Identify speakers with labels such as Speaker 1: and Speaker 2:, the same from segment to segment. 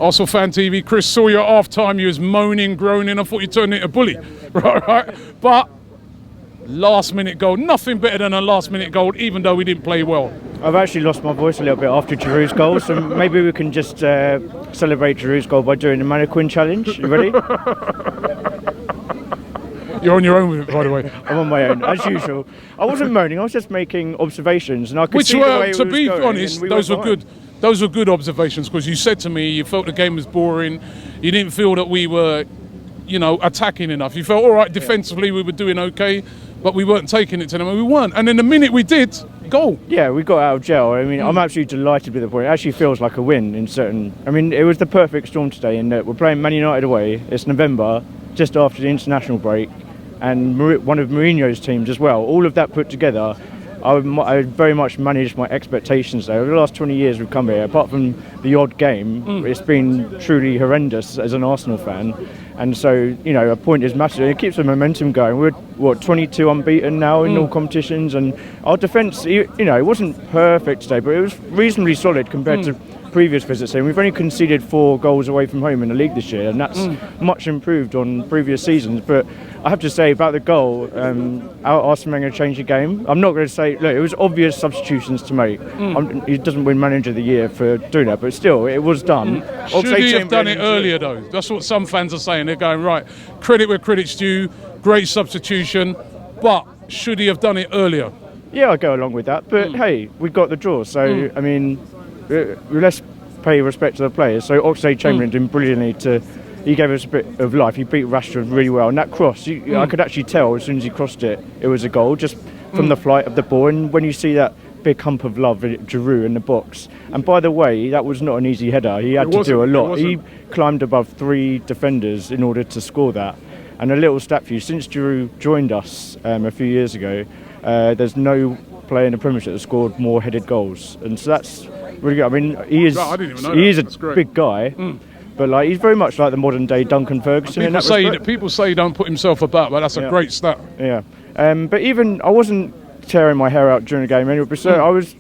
Speaker 1: Arsenal Fan TV. Chris, saw you at half-time. You was moaning, groaning. I thought you turned into a bully. right? But last-minute goal. Nothing better than a last-minute goal, even though we didn't play well.
Speaker 2: I've actually lost my voice a little bit after Giroud's goal, so maybe we can just celebrate Giroud's goal by doing the mannequin challenge. You ready?
Speaker 1: You're on your own with it, by the way.
Speaker 2: I'm on my own, as usual. I wasn't moaning, I was just making observations, and I could see the way it
Speaker 1: to
Speaker 2: was
Speaker 1: be
Speaker 2: going,
Speaker 1: honest, those were good. Those were good observations, because you said to me you felt the game was boring. You didn't feel that we were, attacking enough. You felt all right defensively, we were doing okay, but we weren't taking it to them, and we weren't. And then the minute we did, goal.
Speaker 2: Yeah, we got out of jail. I mean, I'm absolutely delighted with the point. It actually feels like a win in certain. I mean, it was the perfect storm today in that we're playing Man United away. It's November, just after the international break, and one of Mourinho's teams as well. All of that put together, I very much managed my expectations there. Over the last 20 years we've come here, apart from the odd game, it's been truly horrendous as an Arsenal fan. And so, a point is massive. It keeps the momentum going. We're, 22 unbeaten now in all competitions, and our defence, it wasn't perfect today, but it was reasonably solid compared to previous visits. And we've only conceded 4 goals away from home in the league this year, and that's much improved on previous seasons. But I have to say about the goal, Arsene Wenger changed the game. I'm not going to say, look, it was obvious substitutions to make. He doesn't win Manager of the Year for doing that, but still, it was done.
Speaker 1: Should he have done it earlier, though? That's what some fans are saying. They're going, right, credit where credit's due, great substitution, but should he have done it earlier?
Speaker 2: Yeah, I go along with that, but hey, we got the draw, so I mean, let's pay respect to the players. So Oxlade-Chamberlain did brilliantly he gave us a bit of life. He beat Rashford really well, and that cross, I could actually tell as soon as he crossed it, it was a goal, just from the flight of the ball. And when you see that big hump of love, Giroud in the box, and by the way, that was not an easy header. He had to do a lot. He climbed above 3 defenders in order to score that. And a little stat for you, since Giroud joined us a few years ago, there's no player in the Premier League that has scored more headed goals, and so that's really good. I mean, he is a big guy, but he's very much like the modern day Duncan Ferguson.
Speaker 1: People say he don't put himself about, but that's a great stat.
Speaker 2: Yeah, but even I wasn't tearing my hair out during the game anyway. So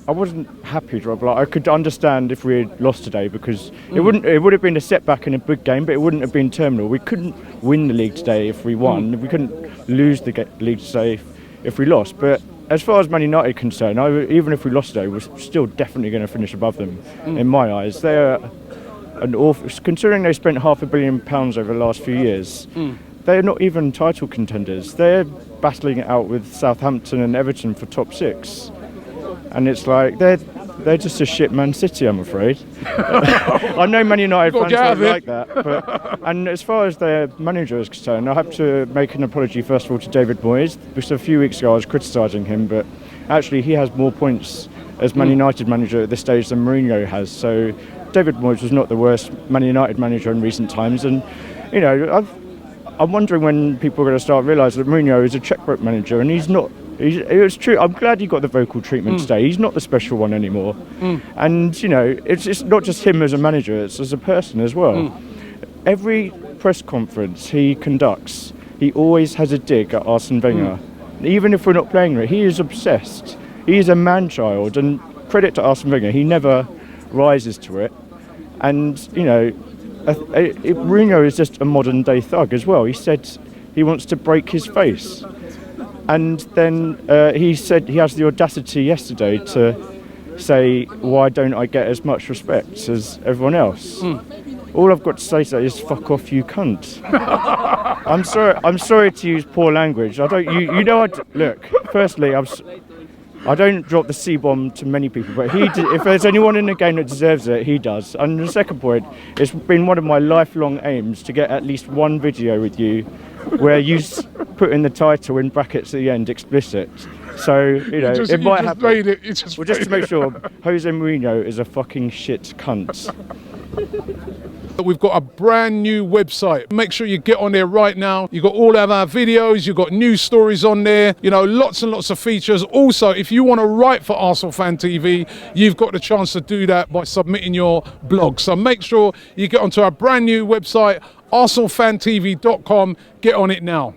Speaker 2: I wasn't happy, Rob. I could understand if we had lost today, because it would have been a setback in a big game, but it wouldn't have been terminal. We couldn't win the league today if we won. We couldn't lose the league today if we lost. But as far as Man United are concerned, even if we lost today, we're still definitely going to finish above them. In my eyes, they're an awful. Considering they spent £500 million over the last few years, they're not even title contenders. They're battling it out with Southampton and Everton for top 6, and it's like they're just a shit Man City, I'm afraid. I know Man United fans don't like that, and as far as their manager is concerned, I have to make an apology first of all to David Moyes, because a few weeks ago I was criticising him, but actually he has more points as Man United manager at this stage than Mourinho has. So David Moyes was not the worst Man United manager in recent times, and I'm wondering when people are going to start realising that Mourinho is a checkbook manager, and he's not. It's true. I'm glad he got the vocal treatment today. He's not the special one anymore. And, it's not just him as a manager, it's as a person as well. Every press conference he conducts, he always has a dig at Arsene Wenger. Even if we're not playing it, he is obsessed. He is a man-child, and credit to Arsene Wenger, he never rises to it. And, Mourinho is just a modern-day thug as well. He said he wants to break his face. And then he said he has the audacity yesterday to say, why don't I get as much respect as everyone else? All I've got to say to that is, fuck off, you cunt. I'm sorry to use poor language. Look, firstly, I don't drop the C-bomb to many people, but if there's anyone in the game that deserves it, he does. And the second point, it's been one of my lifelong aims to get at least one video with you where you put in the title in brackets at the end, explicit. So, it might happen. Just to make sure, Jose Mourinho is a fucking shit cunt.
Speaker 1: We've got a brand new website. Make sure you get on there right now. You've got all of our videos, you've got news stories on there, lots and lots of features. Also, if you want to write for Arsenal Fan TV, you've got the chance to do that by submitting your blog. So make sure you get onto our brand new website, ArsenalFanTV.com. Get on it now.